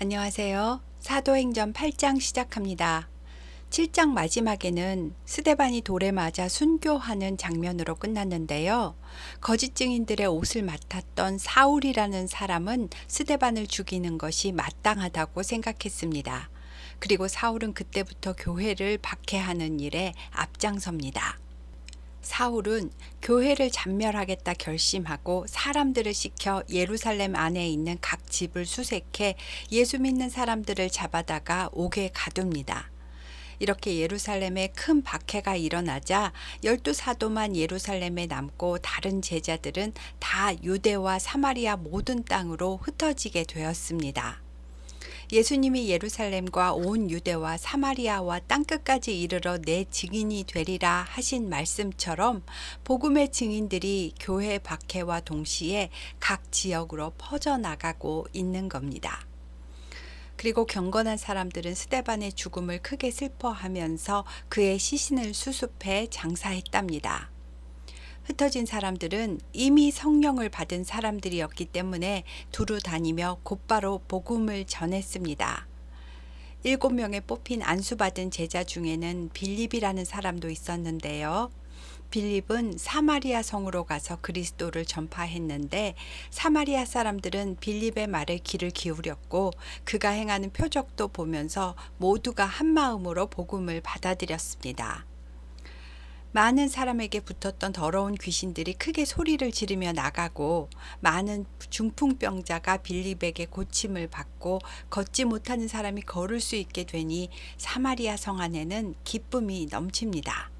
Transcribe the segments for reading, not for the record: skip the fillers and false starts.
안녕하세요. 사도행전 8장 시작합니다. 7장 마지막에는 스데반이 돌에 맞아 순교하는 장면으로 끝났는데요. 거짓 증인들의 옷을 맡았던 사울이라는 사람은 스데반을 죽이는 것이 마땅하다고 생각했습니다. 그리고 사울은 그때부터 교회를 박해하는 일에 앞장섭니다. 사울은 교회를 잔멸하겠다 결심하고 사람들을 시켜 예루살렘 안에 있는 각 집을 수색해 예수 믿는 사람들을 잡아다가 옥에 가둡니다. 이렇게 예루살렘에 큰 박해가 일어나자 12사도만 예루살렘에 남고 다른 제자들은 다 유대와 사마리아 모든 땅으로 흩어지게 되었습니다. 예수님이 예루살렘과 온 유대와 사마리아와 땅끝까지 이르러 내 증인이 되리라 하신 말씀처럼 복음의 증인들이 교회 박해와 동시에 각 지역으로 퍼져나가고 있는 겁니다. 그리고 경건한 사람들은 스데반의 죽음을 크게 슬퍼하면서 그의 시신을 수습해 장사했답니다. 흩어진 사람들은 이미 성령을 받은 사람들이었기 때문에 두루 다니며 곧바로 복음을 전했습니다. 7명에 뽑힌 안수받은 제자 중에는 빌립이라는 사람도 있었는데요. 빌립은 사마리아 성으로 가서 그리스도를 전파했는데 사마리아 사람들은 빌립의 말에 귀를 기울였고 그가 행하는 표적도 보면서 모두가 한마음으로 복음을 받아들였습니다. 많은 사람에게 붙었던 더러운 귀신들이 크게 소리를 지르며 나가고 많은 중풍병자가 빌립에게 고침을 받고 걷지 못하는 사람이 걸을 수 있게 되니 사마리아 성 안에는 기쁨이 넘칩니다.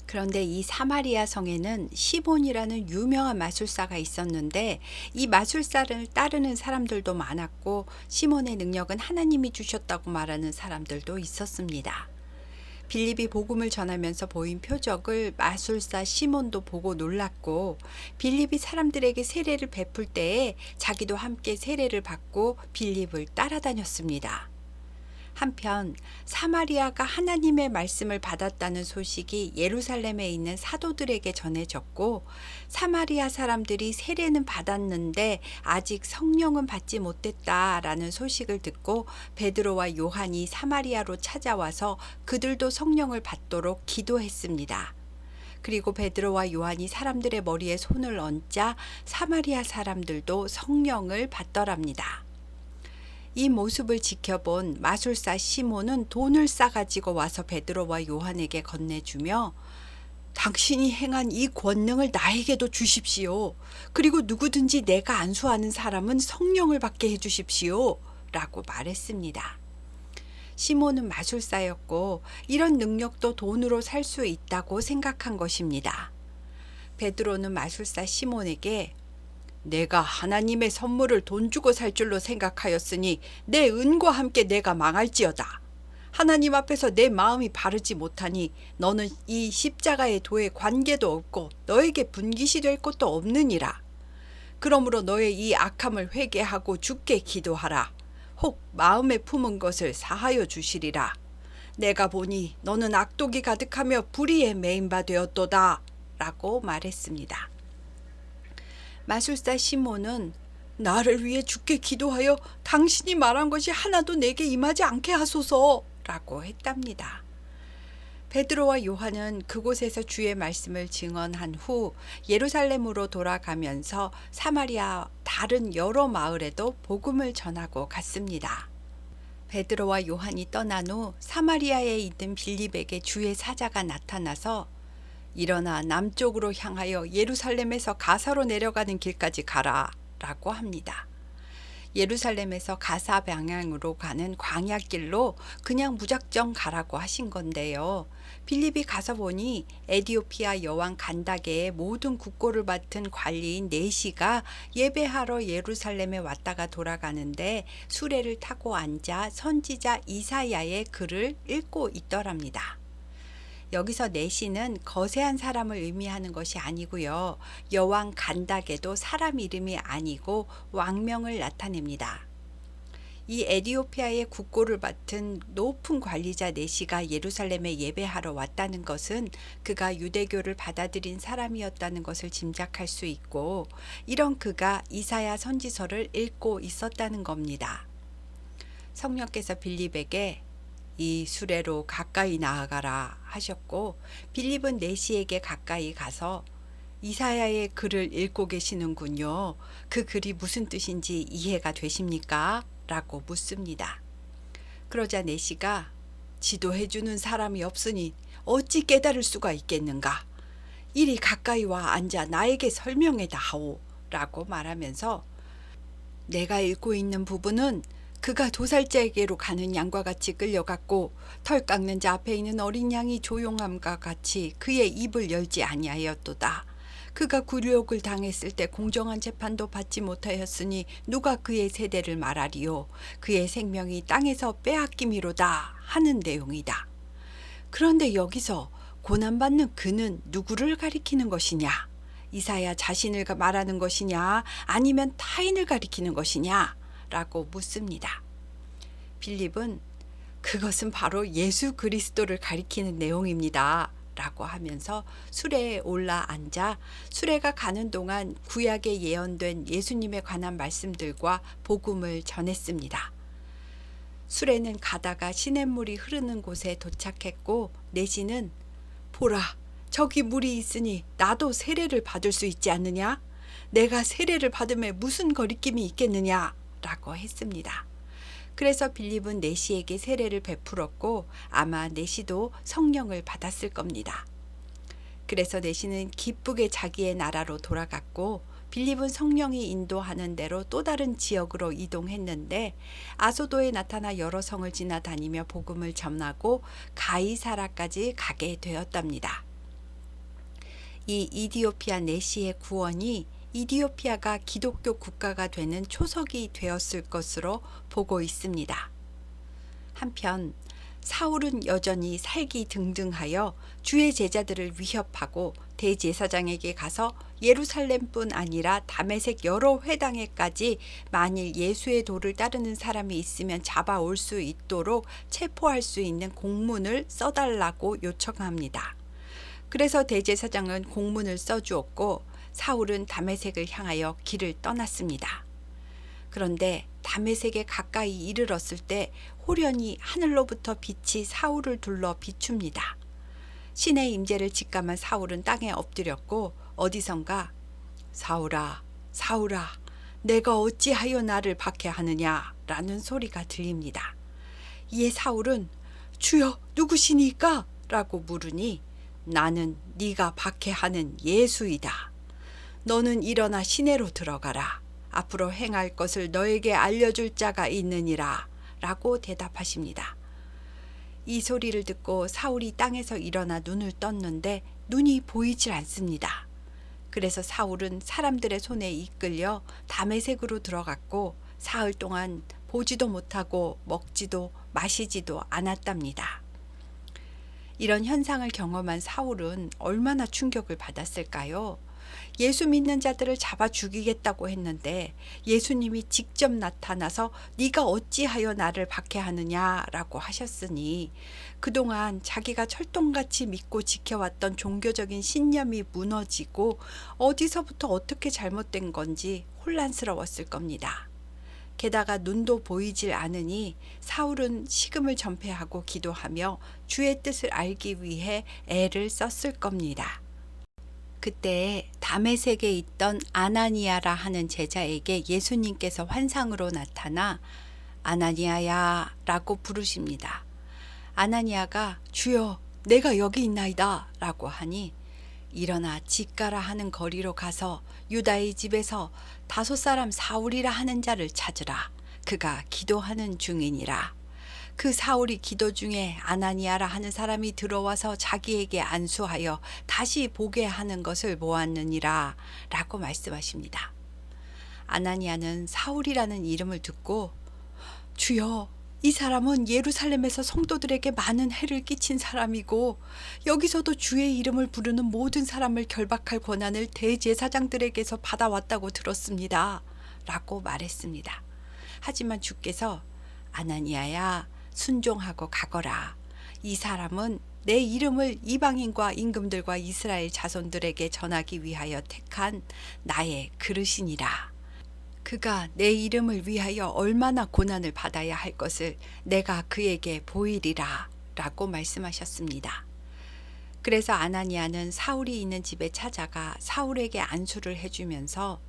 그런데 이 사마리아 성에는 시몬이라는 유명한 마술사가 있었는데 이 마술사를 따르는 사람들도 많았고 시몬의 능력은 하나님이 주셨다고 말하는 사람들도 있었습니다. 빌립이 복음을 전하면서 보인 표적을 마술사 시몬도 보고 놀랐고 빌립이 사람들에게 세례를 베풀 때에 자기도 함께 세례를 받고 빌립을 따라다녔습니다. 한편 사마리아가 하나님의 말씀을 받았다는 소식이 예루살렘에 있는 사도들에게 전해졌고 사마리아 사람들이 세례는 받았는데 아직 성령은 받지 못했다라는 소식을 듣고 베드로와 요한이 사마리아로 찾아와서 그들도 성령을 받도록 기도했습니다. 그리고 베드로와 요한이 사람들의 머리에 손을 얹자 사마리아 사람들도 성령을 받더랍니다. 이 모습을 지켜본 마술사 시몬은 돈을 싸가지고 와서 베드로와 요한에게 건네주며 당신이 행한 이 권능을 나에게도 주십시오. 그리고 누구든지 내가 안수하는 사람은 성령을 받게 해주십시오. 라고 말했습니다. 시몬은 마술사였고 이런 능력도 돈으로 살 수 있다고 생각한 것입니다. 베드로는 마술사 시몬에게 내가 하나님의 선물을 돈 주고 살 줄로 생각하였으니 내 은과 함께 내가 망할지어다. 하나님 앞에서 내 마음이 바르지 못하니 너는 이 십자가의 도에 관계도 없고 너에게 분깃이 될 것도 없느니라. 그러므로 너의 이 악함을 회개하고 주께 기도하라. 혹 마음에 품은 것을 사하여 주시리라. 내가 보니 너는 악독이 가득하며 불의에 매인 바 되었도다. 라고 말했습니다. 마술사 시몬은 나를 위해 주께 기도하여 당신이 말한 것이 하나도 내게 임하지 않게 하소서 라고 했답니다. 베드로와 요한은 그곳에서 주의 말씀을 증언한 후 예루살렘으로 돌아가면서 사마리아 다른 여러 마을에도 복음을 전하고 갔습니다. 베드로와 요한이 떠난 후 사마리아에 있는 빌립에게 주의 사자가 나타나서 일어나 남쪽으로 향하여 예루살렘에서 가사로 내려가는 길까지 가라 라고 합니다. 예루살렘에서 가사 방향으로 가는 광야길로 그냥 무작정 가라고 하신 건데요. 빌립이 가서 보니 에디오피아 여왕 간다게의 모든 국고를 맡은 관리인 네시가 예배하러 예루살렘에 왔다가 돌아가는데 수레를 타고 앉아 선지자 이사야의 글을 읽고 있더랍니다. 여기서 네시는 거세한 사람을 의미하는 것이 아니고요. 여왕 간닥에도 사람 이름이 아니고 왕명을 나타냅니다. 이 에디오피아의 국고를 맡은 높은 관리자 네시가 예루살렘에 예배하러 왔다는 것은 그가 유대교를 받아들인 사람이었다는 것을 짐작할 수 있고 이런 그가 이사야 선지서를 읽고 있었다는 겁니다. 성령께서 빌립에게 이 수레로 가까이 나아가라 하셨고, 빌립은 내시에게 가까이 가서 이사야의 글을 읽고 계시는군요. 그 글이 무슨 뜻인지 이해가 되십니까? 라고 묻습니다. 그러자 내시가 지도해주는 사람이 없으니 어찌 깨달을 수가 있겠는가? 이리 가까이 와 앉아 나에게 설명해 다오 라고 말하면서, 내가 읽고 있는 부분은 그가 도살자에게로 가는 양과 같이 끌려갔고 털 깎는 자 앞에 있는 어린 양이 조용함과 같이 그의 입을 열지 아니하였도다. 그가 굴욕을 당했을 때 공정한 재판도 받지 못하였으니 누가 그의 세대를 말하리요. 그의 생명이 땅에서 빼앗김이로다 하는 내용이다. 그런데 여기서 고난받는 그는 누구를 가리키는 것이냐? 이사야 자신을 말하는 것이냐? 아니면 타인을 가리키는 것이냐? 라고 묻습니다. 빌립은 그것은 바로 예수 그리스도를 가리키는 내용입니다. 라고 하면서 수레에 올라 앉아 수레가 가는 동안 구약에 예언된 예수님에 관한 말씀들과 복음을 전했습니다. 수레는 가다가 시냇물이 흐르는 곳에 도착했고, 내시는 보라, 저기 물이 있으니 나도 세례를 받을 수 있지 않느냐? 내가 세례를 받음에 무슨 거리낌이 있겠느냐? 라고 했습니다. 그래서 빌립은 내시에게 세례를 베풀었고 아마 내시도 성령을 받았을 겁니다. 그래서 내시는 기쁘게 자기의 나라로 돌아갔고, 빌립은 성령이 인도하는 대로 또 다른 지역으로 이동했는데 아소도에 나타나 여러 성을 지나다니며 복음을 전하고 가이사라까지 가게 되었답니다. 이 이디오피아 내시의 구원이 이디오피아가 기독교 국가가 되는 초석이 되었을 것으로 보고 있습니다. 한편 사울은 여전히 살기등등하여 주의 제자들을 위협하고 대제사장에게 가서 예루살렘뿐 아니라 다메섹 여러 회당에까지 만일 예수의 도를 따르는 사람이 있으면 잡아올 수 있도록 체포할 수 있는 공문을 써달라고 요청합니다. 그래서 대제사장은 공문을 써주었고 사울은 다메섹을 향하여 길을 떠났습니다. 그런데 다메섹에 가까이 이르렀을 때 호련히 하늘로부터 빛이 사울을 둘러 비춥니다. 신의 임재를 직감한 사울은 땅에 엎드렸고 어디선가 사울아, 사울아, 내가 어찌하여 나를 박해하느냐 라는 소리가 들립니다. 이에 사울은 주여 누구시니까? 라고 물으니 나는 네가 박해하는 예수이다. 너는 일어나 시내로 들어가라. 앞으로 행할 것을 너에게 알려줄 자가 있느니라 라고 대답하십니다. 이 소리를 듣고 사울이 땅에서 일어나 눈을 떴는데 눈이 보이질 않습니다. 그래서 사울은 사람들의 손에 이끌려 다메섹으로 들어갔고 사흘 동안 보지도 못하고 먹지도 마시지도 않았답니다. 이런 현상을 경험한 사울은 얼마나 충격을 받았을까요? 예수 믿는 자들을 잡아 죽이겠다고 했는데 예수님이 직접 나타나서 네가 어찌하여 나를 박해하느냐라고 하셨으니 그동안 자기가 철통같이 믿고 지켜왔던 종교적인 신념이 무너지고 어디서부터 어떻게 잘못된 건지 혼란스러웠을 겁니다. 게다가 눈도 보이질 않으니 사울은 식음을 전폐하고 기도하며 주의 뜻을 알기 위해 애를 썼을 겁니다. 그때 다메섹에 있던 아나니아라 하는 제자에게 예수님께서 환상으로 나타나 아나니아야 라고 부르십니다. 아나니아가 주여 내가 여기 있나이다 라고 하니 일어나 집가라 하는 거리로 가서 유다의 집에서 5 사람 사울이라 하는 자를 찾으라. 그가 기도하는 중이니라. 그 사울이 기도 중에 아나니아라 하는 사람이 들어와서 자기에게 안수하여 다시 보게 하는 것을 보았느니라 라고 말씀하십니다. 아나니아는 사울이라는 이름을 듣고 주여 이 사람은 예루살렘에서 성도들에게 많은 해를 끼친 사람이고 여기서도 주의 이름을 부르는 모든 사람을 결박할 권한을 대제사장들에게서 받아왔다고 들었습니다 라고 말했습니다. 하지만 주께서 아나니아야 순종하고 가거라. 이 사람은 내 이름을 이방인과 임금들과 이스라엘 자손들에게 전하기 위하여 택한 나의 그릇이니라. 그가 내 이름을 위하여 얼마나 고난을 받아야 할 것을 내가 그에게 보이리라 라고 말씀하셨습니다. 그래서 아나니아는 사울이 있는 집에 찾아가 사울에게 안수를 해주면서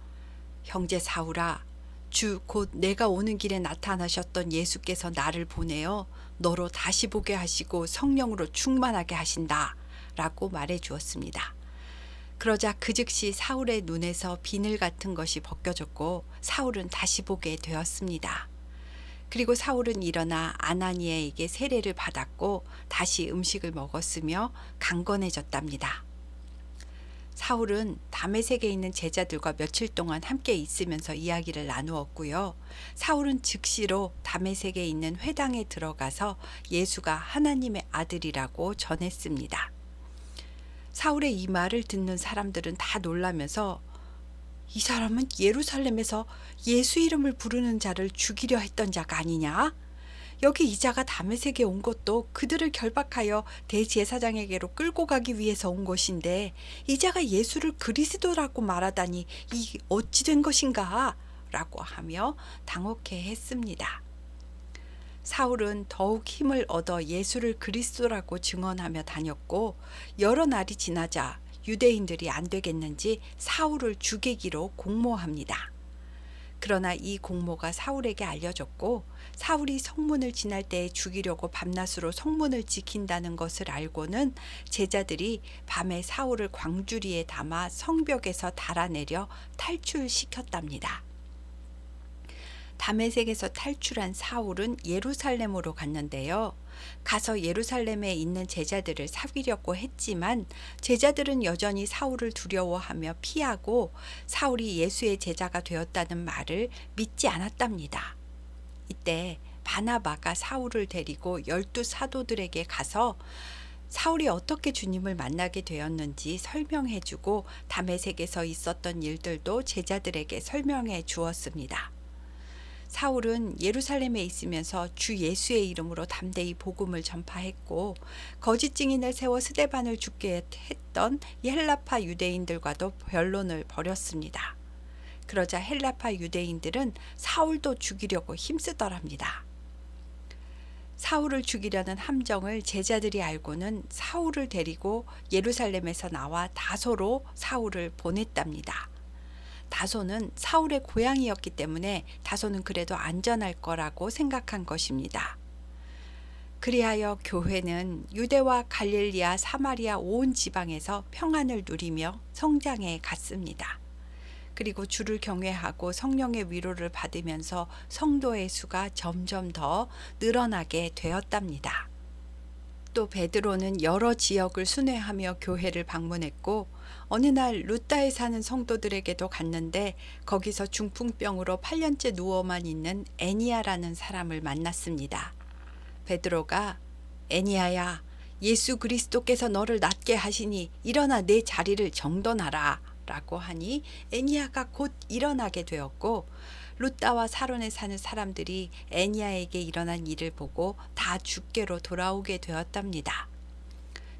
형제 사울아, 주 곧 내가 오는 길에 나타나셨던 예수께서 나를 보내어 너로 다시 보게 하시고 성령으로 충만하게 하신다 라고 말해 주었습니다. 그러자 그 즉시 사울의 눈에서 비늘 같은 것이 벗겨졌고 사울은 다시 보게 되었습니다. 그리고 사울은 일어나 아나니아에게 세례를 받았고 다시 음식을 먹었으며 강건해졌답니다. 사울은 다메섹에 있는 제자들과 며칠 동안 함께 있으면서 이야기를 나누었고요. 사울은 즉시로 다메섹에 있는 회당에 들어가서 예수가 하나님의 아들이라고 전했습니다. 사울의 이 말을 듣는 사람들은 다 놀라면서 이 사람은 예루살렘에서 예수 이름을 부르는 자를 죽이려 했던 자가 아니냐? 여기 이 자가 다메섹에 온 것도 그들을 결박하여 대제사장에게로 끌고 가기 위해서 온 것인데 이 자가 예수를 그리스도라고 말하다니 이 어찌 된 것인가? 라고 하며 당혹해 했습니다. 사울은 더욱 힘을 얻어 예수를 그리스도라고 증언하며 다녔고 여러 날이 지나자 유대인들이 안 되겠는지 사울을 죽이기로 공모합니다. 그러나 이 공모가 사울에게 알려졌고 사울이 성문을 지날 때에 죽이려고 밤낮으로 성문을 지킨다는 것을 알고는 제자들이 밤에 사울을 광주리에 담아 성벽에서 달아내려 탈출시켰답니다. 다메섹에서 탈출한 사울은 예루살렘으로 갔는데요. 가서 예루살렘에 있는 제자들을 사귀려고 했지만 제자들은 여전히 사울을 두려워하며 피하고 사울이 예수의 제자가 되었다는 말을 믿지 않았답니다. 이때 바나바가 사울을 데리고 12 사도들에게 가서 사울이 어떻게 주님을 만나게 되었는지 설명해주고 다메섹에서 있었던 일들도 제자들에게 설명해 주었습니다. 사울은 예루살렘에 있으면서 주 예수의 이름으로 담대히 복음을 전파했고 거짓 증인을 세워 스데반을 죽게 했던 헬라파 유대인들과도 변론을 벌였습니다. 그러자 헬라파 유대인들은 사울도 죽이려고 힘쓰더랍니다. 사울을 죽이려는 함정을 제자들이 알고는 사울을 데리고 예루살렘에서 나와 다소로 사울을 보냈답니다. 다소는 사울의 고향이었기 때문에 다소는 그래도 안전할 거라고 생각한 것입니다. 그리하여 교회는 유대와 갈릴리아, 사마리아 온 지방에서 평안을 누리며 성장해 갔습니다. 그리고 주를 경외하고 성령의 위로를 받으면서 성도의 수가 점점 더 늘어나게 되었답니다. 또 베드로는 여러 지역을 순회하며 교회를 방문했고 어느 날 루따에 사는 성도들에게도 갔는데 거기서 중풍병으로 8년째 누워만 있는 애니야라는 사람을 만났습니다. 베드로가 애니야야, 예수 그리스도께서 너를 낫게 하시니 일어나 내 자리를 정돈하라 라고 하니 애니야가 곧 일어나게 되었고 루따와 사론에 사는 사람들이 애니야에게 일어난 일을 보고 다 죽게로 돌아오게 되었답니다.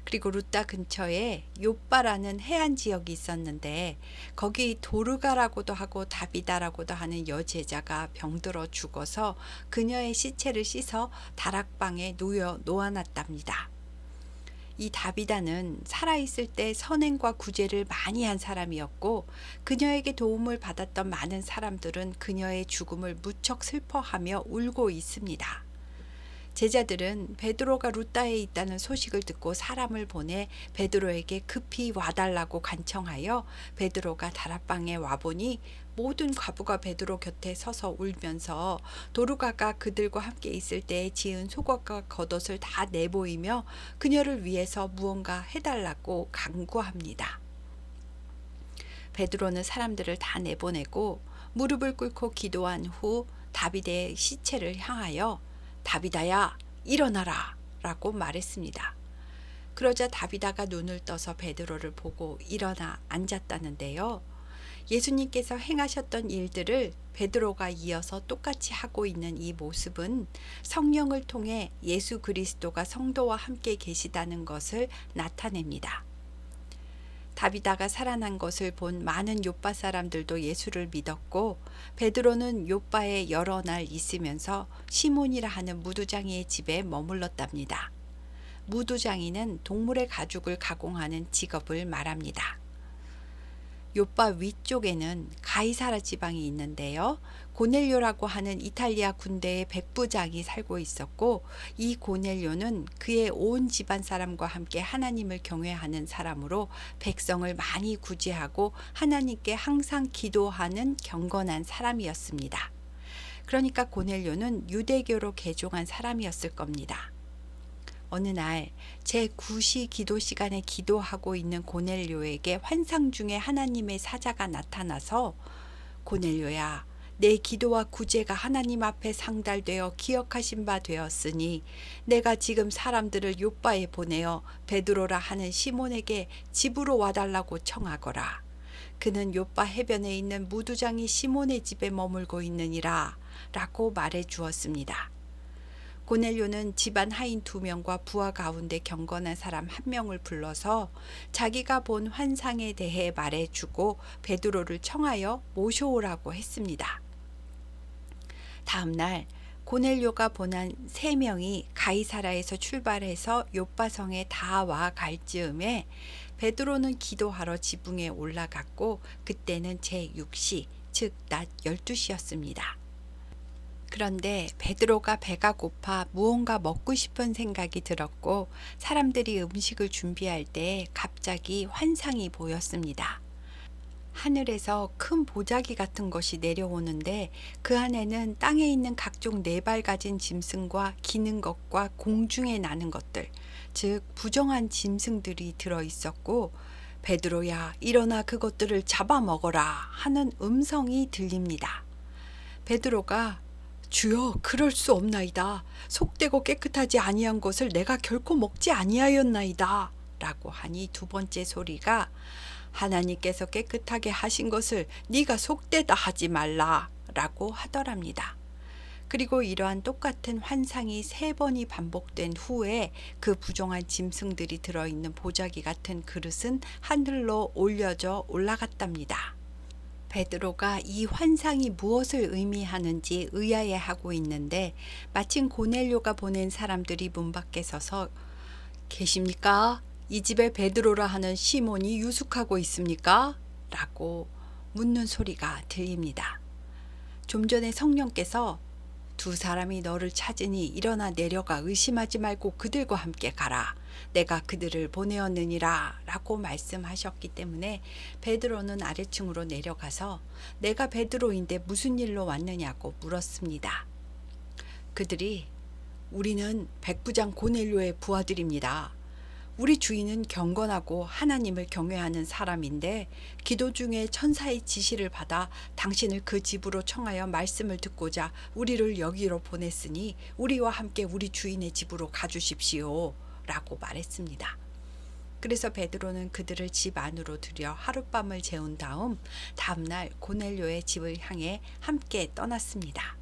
그리고 루따 근처에 욥바라는 해안 지역이 있었는데 거기 도르가라고도 하고 다비다라고도 하는 여제자가 병들어 죽어서 그녀의 시체를 씻어 다락방에 놓아놨답니다. 이 다비다는 살아있을 때 선행과 구제를 많이 한 사람이었고 그녀에게 도움을 받았던 많은 사람들은 그녀의 죽음을 무척 슬퍼하며 울고 있습니다. 제자들은 베드로가 루따에 있다는 소식을 듣고 사람을 보내 베드로에게 급히 와달라고 간청하여 베드로가 다락방에 와보니 모든 과부가 베드로 곁에 서서 울면서 도르가가 그들과 함께 있을 때에 지은 속옷과 겉옷을 다 내보이며 그녀를 위해서 무언가 해달라고 간구합니다. 베드로는 사람들을 다 내보내고 무릎을 꿇고 기도한 후 다비데의 시체를 향하여 다비다야, 일어나라 라고 말했습니다. 그러자 다비다가 눈을 떠서 베드로를 보고 일어나 앉았다는데요. 예수님께서 행하셨던 일들을 베드로가 이어서 똑같이 하고 있는 이 모습은 성령을 통해 예수 그리스도가 성도와 함께 계시다는 것을 나타냅니다. 다비다가 살아난 것을 본 많은 요빠 사람들도 예수를 믿었고, 베드로는 요빠에 여러 날 있으면서 시몬이라 하는 무두장이의 집에 머물렀답니다. 무두장이는 동물의 가죽을 가공하는 직업을 말합니다. 요빠 위쪽에는 가이사라 지방이 있는데요. 고넬료라고 하는 이탈리아 군대의 백부장이 살고 있었고, 이 고넬료는 그의 온 집안 사람과 함께 하나님을 경외하는 사람으로 백성을 많이 구제하고 하나님께 항상 기도하는 경건한 사람이었습니다. 그러니까 고넬료는 유대교로 개종한 사람이었을 겁니다. 어느 날 제9시 기도 시간에 기도하고 있는 고넬료에게 환상 중에 하나님의 사자가 나타나서, 고넬료야, 내 기도와 구제가 하나님 앞에 상달되어 기억하신 바 되었으니 내가 지금 사람들을 요빠에 보내어 베드로라 하는 시몬에게 집으로 와달라고 청하거라. 그는 요빠 해변에 있는 무두장이 시몬의 집에 머물고 있느니라 라고 말해 주었습니다. 고넬료는 집안 하인 2명과 부하 가운데 경건한 사람 1명을 불러서 자기가 본 환상에 대해 말해주고 베드로를 청하여 모셔오라고 했습니다. 다음 날 고넬료가 보낸 3명이 가이사라에서 출발해서 요빠성에 다 와 갈 즈음에 베드로는 기도하러 지붕에 올라갔고, 그때는 제6시, 즉 낮 12시였습니다. 그런데 베드로가 배가 고파 무언가 먹고 싶은 생각이 들었고, 사람들이 음식을 준비할 때 갑자기 환상이 보였습니다. 하늘에서 큰 보자기 같은 것이 내려오는데 그 안에는 땅에 있는 각종 4발 가진 짐승과 기는 것과 공중에 나는 것들, 즉 부정한 짐승들이 들어있었고, 베드로야, 일어나 그것들을 잡아먹어라 하는 음성이 들립니다. 베드로가 주여, 그럴 수 없나이다. 속되고 깨끗하지 아니한 것을 내가 결코 먹지 아니하였나이다 라고 하니, 2번째 소리가 하나님께서 깨끗하게 하신 것을 네가 속되다 하지 말라 라고 하더랍니다. 그리고 이러한 똑같은 환상이 3번이 반복된 후에 그 부정한 짐승들이 들어있는 보자기 같은 그릇은 하늘로 올려져 올라갔답니다. 베드로가 이 환상이 무엇을 의미하는지 의아해하고 있는데, 마침 고넬료가 보낸 사람들이 문 밖에 서서 계십니까? 이 집에 베드로라 하는 시몬이 유숙하고 있습니까? 라고 묻는 소리가 들립니다. 좀 전에 성령께서 2 사람이 너를 찾으니 일어나 내려가 의심하지 말고 그들과 함께 가라. 내가 그들을 보내었느니라 라고 말씀하셨기 때문에 베드로는 아래층으로 내려가서 내가 베드로인데 무슨 일로 왔느냐고 물었습니다. 그들이 우리는 백부장 고넬료의 부하들입니다. 우리 주인은 경건하고 하나님을 경외하는 사람인데 기도 중에 천사의 지시를 받아 당신을 그 집으로 청하여 말씀을 듣고자 우리를 여기로 보냈으니 우리와 함께 우리 주인의 집으로 가주십시오 라고 말했습니다. 그래서 베드로는 그들을 집 안으로 들여 하룻밤을 재운 다음날 고넬료의 집을 향해 함께 떠났습니다.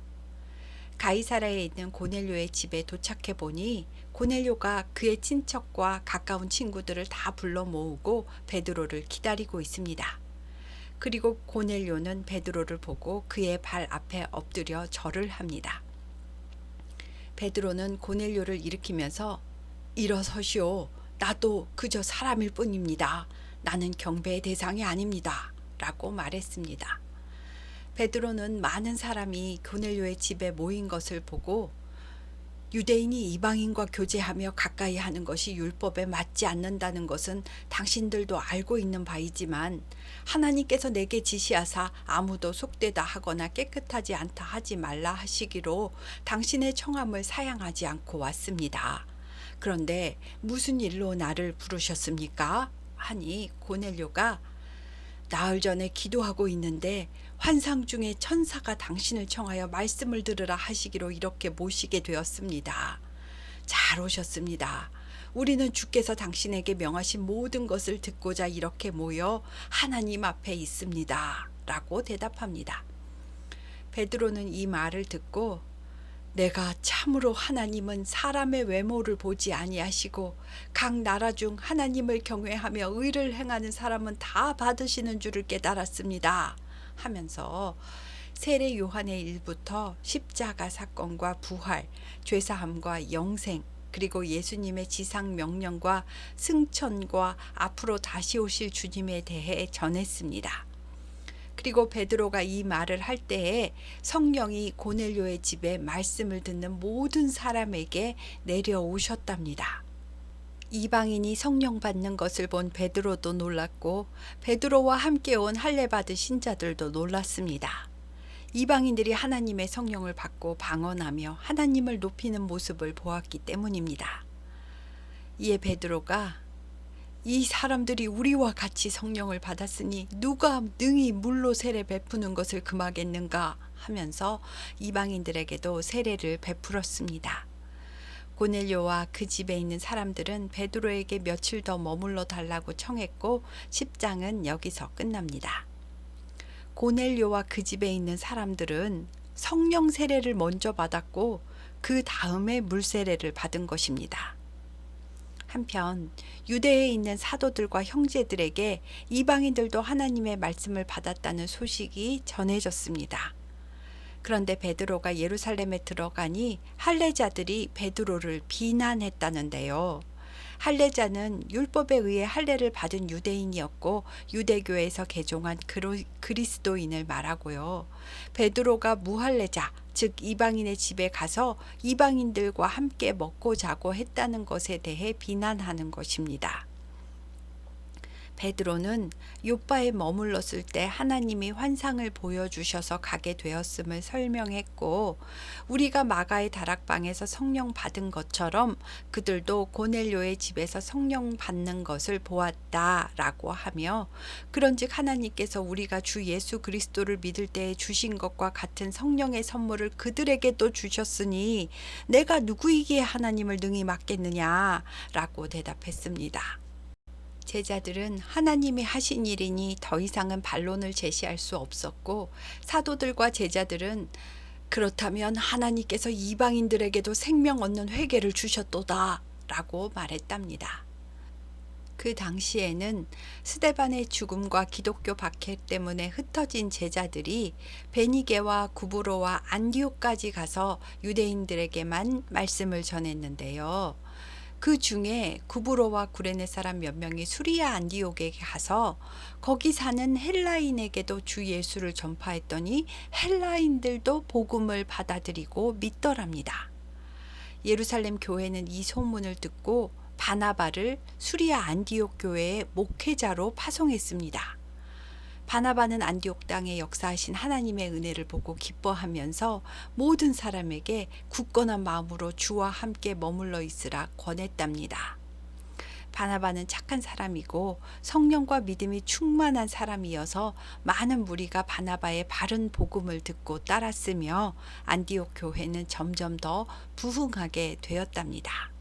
가이사라에 있는 고넬료의 집에 도착해 보니 고넬료가 그의 친척과 가까운 친구들을 다 불러 모으고 베드로를 기다리고 있습니다. 그리고 고넬료는 베드로를 보고 그의 발 앞에 엎드려 절을 합니다. 베드로는 고넬료를 일으키면서 일어서시오. 나도 그저 사람일 뿐입니다. 나는 경배의 대상이 아닙니다. 라고 말했습니다. 베드로는 많은 사람이 고넬료의 집에 모인 것을 보고 유대인이 이방인과 교제하며 가까이 하는 것이 율법에 맞지 않는다는 것은 당신들도 알고 있는 바이지만 하나님께서 내게 지시하사 아무도 속되다 하거나 깨끗하지 않다 하지 말라 하시기로 당신의 청함을 사양하지 않고 왔습니다. 그런데 무슨 일로 나를 부르셨습니까? 하니 고넬료가 나흘 전에 기도하고 있는데 환상 중에 천사가 당신을 청하여 말씀을 들으라 하시기로 이렇게 모시게 되었습니다. 잘 오셨습니다. 우리는 주께서 당신에게 명하신 모든 것을 듣고자 이렇게 모여 하나님 앞에 있습니다. 라고 대답합니다. 베드로는 이 말을 듣고 내가 참으로 하나님은 사람의 외모를 보지 아니하시고 각 나라 중 하나님을 경외하며 의를 행하는 사람은 다 받으시는 줄을 깨달았습니다. 하면서 세례 요한의 일부터 십자가 사건과 부활, 죄사함과 영생, 그리고 예수님의 지상 명령과 승천과 앞으로 다시 오실 주님에 대해 전했습니다. 그리고 베드로가 이 말을 할 때에 성령이 고넬료의 집에 말씀을 듣는 모든 사람에게 내려오셨답니다. 이방인이 성령 받는 것을 본 베드로도 놀랐고 베드로와 함께 온 할례 받은 신자들도 놀랐습니다. 이방인들이 하나님의 성령을 받고 방언하며 하나님을 높이는 모습을 보았기 때문입니다. 이에 베드로가 이 사람들이 우리와 같이 성령을 받았으니 누가 능히 물로 세례 베푸는 것을 금하겠는가 하면서 이방인들에게도 세례를 베풀었습니다. 고넬료와 그 집에 있는 사람들은 베드로에게 며칠 더 머물러 달라고 청했고 10장은 여기서 끝납니다. 고넬료와 그 집에 있는 사람들은 성령 세례를 먼저 받았고 그 다음에 물 세례를 받은 것입니다. 한편 유대에 있는 사도들과 형제들에게 이방인들도 하나님의 말씀을 받았다는 소식이 전해졌습니다. 그런데 베드로가 예루살렘에 들어가니 할례자들이 베드로를 비난했다는데요. 할례자는 율법에 의해 할례를 받은 유대인이었고 유대교에서 개종한 그리스도인을 말하고요. 베드로가 무할례자, 즉 이방인의 집에 가서 이방인들과 함께 먹고 자고 했다는 것에 대해 비난하는 것입니다. 베드로는 요빠에 머물렀을 때 하나님이 환상을 보여주셔서 가게 되었음을 설명했고 우리가 마가의 다락방에서 성령 받은 것처럼 그들도 고넬료의 집에서 성령 받는 것을 보았다라고 하며 그런즉 하나님께서 우리가 주 예수 그리스도를 믿을 때에 주신 것과 같은 성령의 선물을 그들에게도 주셨으니 내가 누구이기에 하나님을 능히 맡겠느냐라고 대답했습니다. 제자들은 하나님이 하신 일이니 더 이상은 반론을 제시할 수 없었고 사도들과 제자들은 그렇다면 하나님께서 이방인들에게도 생명 얻는 회개를 주셨도다 라고 말했답니다. 그 당시에는 스데반의 죽음과 기독교 박해 때문에 흩어진 제자들이 베니게와 구브로와 안디옥까지 가서 유대인들에게만 말씀을 전했는데요. 그 중에 구브로와 구레네 사람 몇 명이 수리아 안디옥에 가서 거기 사는 헬라인에게도 주 예수를 전파했더니 헬라인들도 복음을 받아들이고 믿더랍니다. 예루살렘 교회는 이 소문을 듣고 바나바를 수리아 안디옥 교회의 목회자로 파송했습니다. 바나바는 안디옥 땅에 역사하신 하나님의 은혜를 보고 기뻐하면서 모든 사람에게 굳건한 마음으로 주와 함께 머물러 있으라 권했답니다. 바나바는 착한 사람이고 성령과 믿음이 충만한 사람이어서 많은 무리가 바나바의 바른 복음을 듣고 따랐으며 안디옥 교회는 점점 더 부흥하게 되었답니다.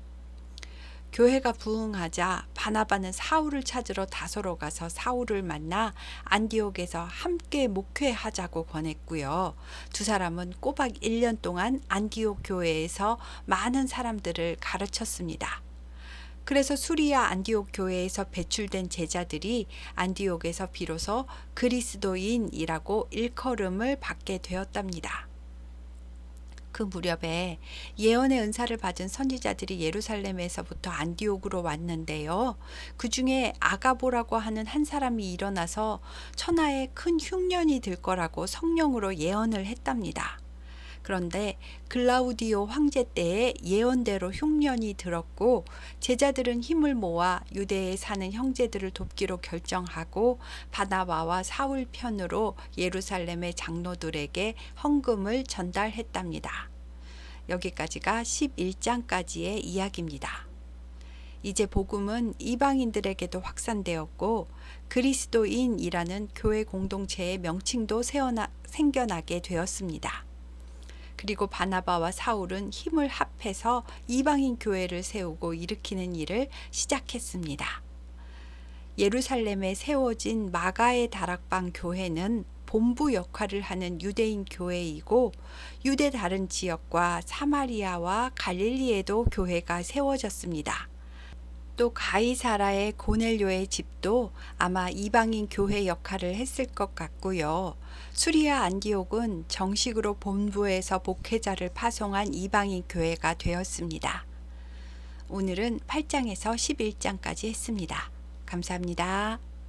교회가 부흥하자 바나바는 사울을 찾으러 다소로 가서 사울을 만나 안디옥에서 함께 목회하자고 권했고요. 두 사람은 꼬박 1년 동안 안디옥 교회에서 많은 사람들을 가르쳤습니다. 그래서 수리아 안디옥 교회에서 배출된 제자들이 안디옥에서 비로소 그리스도인이라고 일컬음을 받게 되었답니다. 그 무렵에 예언의 은사를 받은 선지자들이 예루살렘에서부터 안디옥으로 왔는데요. 그 중에 아가보라고 하는 한 사람이 일어나서 천하에 큰 흉년이 들 거라고 성령으로 예언을 했답니다. 그런데 글라우디오 황제 때에 예언대로 흉년이 들었고 제자들은 힘을 모아 유대에 사는 형제들을 돕기로 결정하고 바나바와 사울 편으로 예루살렘의 장로들에게 헌금을 전달했답니다. 여기까지가 11장까지의 이야기입니다. 이제 복음은 이방인들에게도 확산되었고 그리스도인이라는 교회 공동체의 명칭도 생겨나게 되었습니다. 그리고 바나바와 사울은 힘을 합해서 이방인 교회를 세우고 일으키는 일을 시작했습니다. 예루살렘에 세워진 마가의 다락방 교회는 본부 역할을 하는 유대인 교회이고 유대 다른 지역과 사마리아와 갈릴리에도 교회가 세워졌습니다. 또 가이사라의 고넬료의 집도 아마 이방인 교회 역할을 했을 것 같고요. 수리아 안디옥은 정식으로 본부에서 목회자를 파송한 이방인 교회가 되었습니다. 오늘은 8장에서 11장까지 했습니다. 감사합니다.